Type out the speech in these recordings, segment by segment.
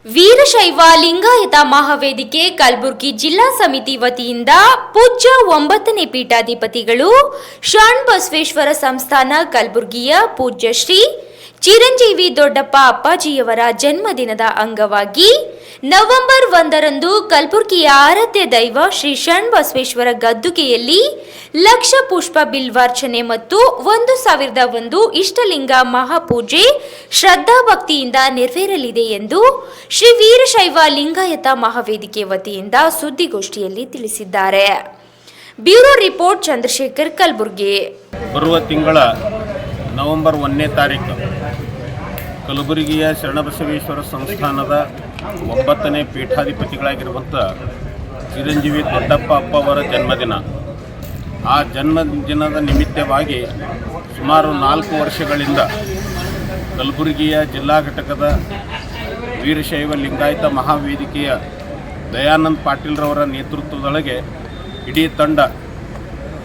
ವೀರಶೈವ ಲಿಂಗಾಯತ ಮಹಾವೇದಿಕೆ ಕಲಬುರಗಿ ಜಿಲ್ಲಾ ಸಮಿತಿ ವತಿಯಿಂದ ಪೂಜ್ಯ 9ನೇ ಪೀಠಾಧಿಪತಿಗಳು ಶರಣಬಸವೇಶ್ವರ ಸಂಸ್ಥಾನ ಕಲಬುರಗಿಯ ಪೂಜ್ಯ ಶ್ರೀ ಚಿರಂಜೀವಿ ದೊಡ್ಡಪ್ಪ ಅಪ್ಪಾಜಿಯವರ ಜನ್ಮದಿನದ ಅಂಗವಾಗಿ ನವೆಂಬರ್ 1ರಂದು ಕಲಬುರಗಿಯ ಆರಾಧ್ಯ ದೈವ ಶ್ರೀ ಶರಣಬಸವೇಶ್ವರ ಗದ್ದುಗೆಯಲ್ಲಿ ಲಕ್ಷ ಪುಷ್ಪ ಬಿಲ್ವಾರ್ಚನೆ ಮತ್ತು 1001 ಇಷ್ಟಲಿಂಗ ಮಹಾಪೂಜೆ ಶ್ರದ್ಧಾಭಕ್ತಿಯಿಂದ ನೆರವೇರಲಿದೆ ಎಂದು ಶ್ರೀ ವೀರಶೈವ ಲಿಂಗಾಯತ ಮಹಾವೇದಿಕೆ ವತಿಯಿಂದ ಸುದ್ದಿಗೋಷ್ಠಿಯಲ್ಲಿ ತಿಳಿಸಿದ್ದಾರೆ. Bureau report Chandrashekhar Kalaburagi. ಬರುವ ತಿಂಗಳ ನವೆಂಬರ್ 1ನೇ ತಾರೀಕು ಕಲಬುರಗಿಯ ಶರಣಬಸವೇಶ್ವರ ಸಂಸ್ಥಾನದ 9ನೇ ಪೀಠಾಧಿಪತಿಗಳಾಗಿರುವಂಥ ಚಿರಂಜೀವಿ ದೊಡ್ಡಪ್ಪ ಅಪ್ಪವರ ಜನ್ಮದಿನ. ಆ ಜನ್ಮದಿನದ ನಿಮಿತ್ತವಾಗಿ ಸುಮಾರು 4 ವರ್ಷಗಳಿಂದ ಕಲಬುರಗಿಯ ಜಿಲ್ಲಾ ಘಟಕದ ವೀರಶೈವ ಲಿಂಗಾಯತ ಮಹಾವೇದಿಕೆಯ ದಯಾನಂದ್ ಪಾಟೀಲ್ರವರ ನೇತೃತ್ವದೊಳಗೆ ಇಡೀ ತಂಡ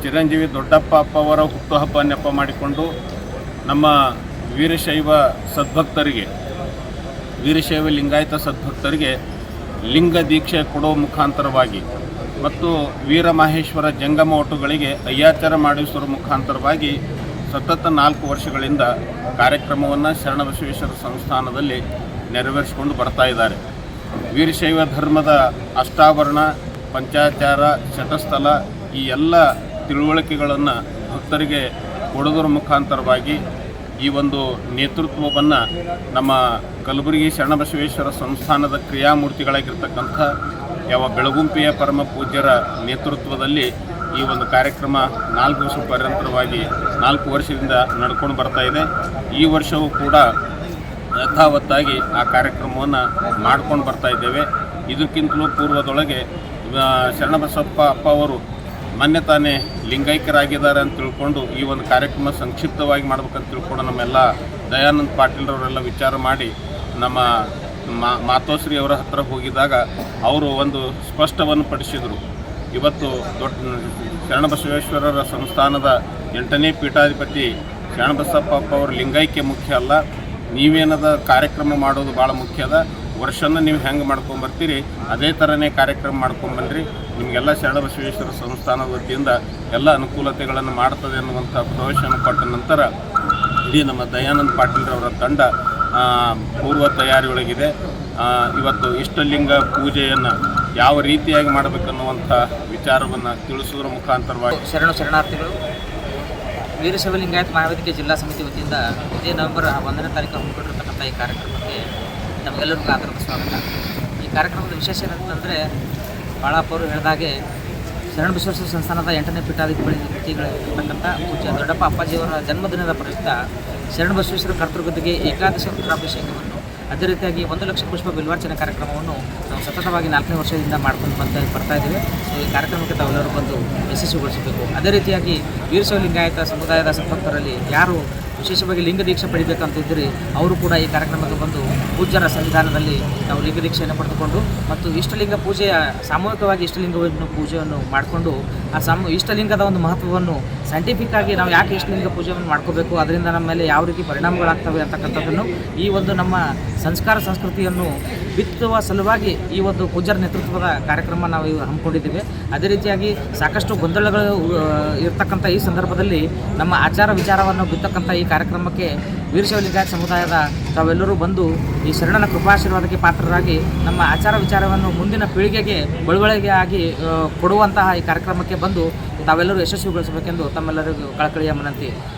ಚಿರಂಜೀವಿ ದೊಡ್ಡಪ್ಪ ಅಪ್ಪವರ ಹುಟ್ಟುಹಬ್ಬ ನೆಪ ಮಾಡಿಕೊಂಡು ನಮ್ಮ ವೀರಶೈವ ಲಿಂಗಾಯತ ಸದ್ಭಕ್ತರಿಗೆ ಲಿಂಗ ದೀಕ್ಷೆ ಕೊಡೋ ಮುಖಾಂತರವಾಗಿ ಮತ್ತು ವೀರಮಹೇಶ್ವರ ಜಂಗಮ ಒಟುಗಳಿಗೆ ಅಯ್ಯಾಚಾರ ಮಾಡಿಸುವ ಮುಖಾಂತರವಾಗಿ ಸತತ 4 ವರ್ಷಗಳಿಂದ ಕಾರ್ಯಕ್ರಮವನ್ನು ಶರಣಬಸವೇಶ್ವರ ಸಂಸ್ಥಾನದಲ್ಲಿ ನೆರವೇರಿಸಿಕೊಂಡು ಬರ್ತಾ ಇದ್ದಾರೆ. ವೀರಶೈವ ಧರ್ಮದ ಅಷ್ಟಾವರಣ, ಪಂಚಾಚಾರ, ಶತಸ್ಥಲ ಈ ಎಲ್ಲ ತಿಳುವಳಿಕೆಗಳನ್ನು ಭಕ್ತರಿಗೆ ಕೊಡೋದರ ಮುಖಾಂತರವಾಗಿ ಈ ಒಂದು ನೇತೃತ್ವವನ್ನು ನಮ್ಮ ಕಲಬುರಗಿ ಶರಣಬಸವೇಶ್ವರ ಸಂಸ್ಥಾನದ ಕ್ರಿಯಾಮೂರ್ತಿಗಳಾಗಿರ್ತಕ್ಕಂಥ ಯಾವ ಬೆಳಗುಂಪಿಯ ಪರಮ ಪೂಜ್ಯರ ನೇತೃತ್ವದಲ್ಲಿ ಈ ಒಂದು ಕಾರ್ಯಕ್ರಮ 4 ವರ್ಷ ಪರ್ಯಂತರವಾಗಿ 4 ವರ್ಷದಿಂದ ನಡ್ಕೊಂಡು ಬರ್ತಾ ಇದೆ. ಈ ವರ್ಷವೂ ಕೂಡ ಯಥಾವತ್ತಾಗಿ ಆ ಕಾರ್ಯಕ್ರಮವನ್ನು ಮಾಡ್ಕೊಂಡು ಬರ್ತಾ ಇದ್ದೇವೆ. ಇದಕ್ಕಿಂತಲೂ ಪೂರ್ವದೊಳಗೆ ಶರಣಬಸಪ್ಪ ಅಪ್ಪ ಅವರು ಮೊನ್ನೆ ತಾನೇ ಲಿಂಗೈಕ್ಯರಾಗಿದ್ದಾರೆ ಅಂತ ತಿಳ್ಕೊಂಡು ಈ ಒಂದು ಕಾರ್ಯಕ್ರಮ ಸಂಕ್ಷಿಪ್ತವಾಗಿ ಮಾಡ್ಬೇಕಂತ ತಿಳ್ಕೊಂಡು ನಮ್ಮೆಲ್ಲ ದಯಾನಂದ್ ಪಾಟೀಲ್ರವರೆಲ್ಲ ವಿಚಾರ ಮಾಡಿ ನಮ್ಮ ಮಾತೋಶ್ರೀ ಅವರ ಹತ್ರ ಹೋಗಿದಾಗ ಅವರು ಒಂದು ಸ್ಪಷ್ಟವನ್ನು ಪಡಿಸಿದರು. ಇವತ್ತು ಶರಣಬಸವೇಶ್ವರರ ಸಂಸ್ಥಾನದ 8ನೇ ಪೀಠಾಧಿಪತಿ ಶರಣಬಸಪ್ಪ ಅಪ್ಪ ಅವರು ಲಿಂಗೈಕ್ಯ ಮುಖ್ಯ ಅಲ್ಲ, ನೀವೇನದ ಕಾರ್ಯಕ್ರಮ ಮಾಡೋದು ಭಾಳ ಮುಖ್ಯ ಅದ. ವರ್ಷನ ನೀವು ಹೆಂಗೆ ಮಾಡ್ಕೊಂಬರ್ತೀರಿ ಅದೇ ಥರನೇ ಕಾರ್ಯಕ್ರಮ ಮಾಡ್ಕೊಂಬನ್ನಿರಿ. ನಿಮಗೆಲ್ಲ ಶರಣಬಸವೇಶ್ವರ ಸಂಸ್ಥಾನದ ವತಿಯಿಂದ ಎಲ್ಲ ಅನುಕೂಲತೆಗಳನ್ನು ಮಾಡ್ತದೆ ಅನ್ನುವಂಥ ಭರವಸೆಯನ್ನು ಕೊಟ್ಟ ನಂತರ ಇಡೀ ನಮ್ಮ ದಯಾನಂದ್ ಪಾಟೀಲ್ರವರ ತಂಡ ಪೂರ್ವ ತಯಾರಿಯೊಳಗಿದೆ. ಇವತ್ತು ಇಷ್ಟಲಿಂಗ ಪೂಜೆಯನ್ನು ಯಾವ ರೀತಿಯಾಗಿ ಮಾಡಬೇಕನ್ನುವಂಥ ವಿಚಾರವನ್ನು ತಿಳಿಸೋದ್ರ ಮುಖಾಂತರವಾಗಿ ಶರಣಾರ್ಥಿಗಳು ವೀರಶೈವ ಲಿಂಗಾಯತ ಮಹಾವೇದಿಕೆ ಜಿಲ್ಲಾ ಸಮಿತಿ ವತಿಯಿಂದ ಇದೇ ನವೆಂಬರ್ 1ನೇ ತಾರೀಕು ಹಮ್ಮಿಕೊಂಡಿರ್ತಕ್ಕಂಥ ಈ ಕಾರ್ಯಕ್ರಮಕ್ಕೆ ನಮಗೆಲ್ಲರಿಗೂ ಆಧಾರದ ಸ್ವಾಗತ. ಈ ಕಾರ್ಯಕ್ರಮದ ವಿಶೇಷ ಏನಂತಂದರೆ ಬಾಳಪ್ಪ ಅವರು ಹೇಳಿದಾಗೆ ಶರಣಬಸವೇಶ್ವರ ಸಂಸ್ಥಾನದ 8ನೇ ಪೀಠಾಧಿಪತಿಗಳಿರ್ತಕ್ಕಂಥ ಪೂಜ್ಯ ದೊಡ್ಡಪ್ಪ ಅಪ್ಪಾಜಿಯವರ ಜನ್ಮದಿನದ ಪ್ರಯುಕ್ತ ಶರಣಬಸವೇಶ್ವರ ಕರ್ತೃಗದ್ದುಗೆ ಏಕಾದಶಿ ರುದ್ರಾಭಿಷೇಕವನ್ನು ಅದೇ ರೀತಿಯಾಗಿ 1 ಲಕ್ಷ ಪುಷ್ಪ ಬಿಲ್ವಾರ್ಚನೆ ಕಾರ್ಯಕ್ರಮವನ್ನು ನಾವು ಸತತವಾಗಿ 4ನೇ ವರ್ಷದಿಂದ ಮಾಡ್ಕೊಂಡು ಬರ್ತಾ ಇದ್ದೇವೆ. ಸೊ ಈ ಕಾರ್ಯಕ್ರಮಕ್ಕೆ ತಾವೆಲ್ಲರೂ ಬಂದು ಯಶಸ್ವಿಗೊಳಿಸಬೇಕು. ಅದೇ ರೀತಿಯಾಗಿ ವೀರಶೈವ ಲಿಂಗಾಯತ ಸಮುದಾಯದ ಸದ್ಭಕ್ತರಲ್ಲಿ ಯಾರು ವಿಶೇಷವಾಗಿ ಲಿಂಗ ದೀಕ್ಷೆ ಪಡಿಬೇಕಂತಿದ್ದರೆ ಅವರು ಕೂಡ ಈ ಕಾರ್ಯಕ್ರಮಕ್ಕೆ ಬಂದು ಪೂಜ್ಯರ ಸನ್ನಿಧಾನದಲ್ಲಿ ನಾವು ಲಿಂಗ ದೀಕ್ಷೆಯನ್ನು ಪಡೆದುಕೊಂಡು ಮತ್ತು ಇಷ್ಟಲಿಂಗ ಪೂಜೆಯ ಸಾಮೂಹಿಕವಾಗಿ ಇಷ್ಟಲಿಂಗವನ್ನು ಪೂಜೆಯನ್ನು ಮಾಡಿಕೊಂಡು ಆ ಇಷ್ಟಲಿಂಗದ ಒಂದು ಮಹತ್ವವನ್ನು ಸೈಂಟಿಫಿಕ್ ಆಗಿ ನಾವು ಯಾಕೆ ಇಷ್ಟಲಿಂಗ ಪೂಜೆಯನ್ನು ಮಾಡ್ಕೋಬೇಕು, ಅದರಿಂದ ನಮ್ಮ ಮೇಲೆ ಯಾವ ರೀತಿ ಪರಿಣಾಮಗಳಾಗ್ತವೆ ಅಂತಕ್ಕಂಥದ್ದನ್ನು ಈ ಒಂದು ನಮ್ಮ ಸಂಸ್ಕೃತಿಯನ್ನು ಬಿತ್ತುವ ಸಲುವಾಗಿ ಈ ಒಂದು ಪೂಜ್ಯರ ನೇತೃತ್ವದ ಕಾರ್ಯಕ್ರಮ ನಾವು ಹಮ್ಮಿಕೊಂಡಿದ್ದೇವೆ. ಅದೇ ರೀತಿಯಾಗಿ ಸಾಕಷ್ಟು ಗೊಂದಲಗಳು ಇರ್ತಕ್ಕಂಥ ಈ ಸಂದರ್ಭದಲ್ಲಿ ನಮ್ಮ ಆಚಾರ ವಿಚಾರವನ್ನು ಬಿತ್ತಕ್ಕಂಥ ಈ ಕಾರ್ಯಕ್ರಮಕ್ಕೆ ವೀರಶೈವ ಲಿಂಗಾಯತ ಸಮುದಾಯದ ತಾವೆಲ್ಲರೂ ಬಂದು ಈ ಶರಣನ ಕೃಪಾಶೀರ್ವಾದಕ್ಕೆ ಪಾತ್ರರಾಗಿ ನಮ್ಮ ಆಚಾರ ವಿಚಾರವನ್ನು ಮುಂದಿನ ಪೀಳಿಗೆಗೆ ಬಳುವಳಿಗೆ ಆಗಿ ಕೊಡುವಂತಹ ಈ ಕಾರ್ಯಕ್ರಮಕ್ಕೆ ಬಂದು ತಾವೆಲ್ಲರೂ ಯಶಸ್ವಿಗೊಳಿಸಬೇಕೆಂದು ತಮ್ಮೆಲ್ಲರಿಗೂ ಕಳಕಳಿಯ ವಿನಂತಿ.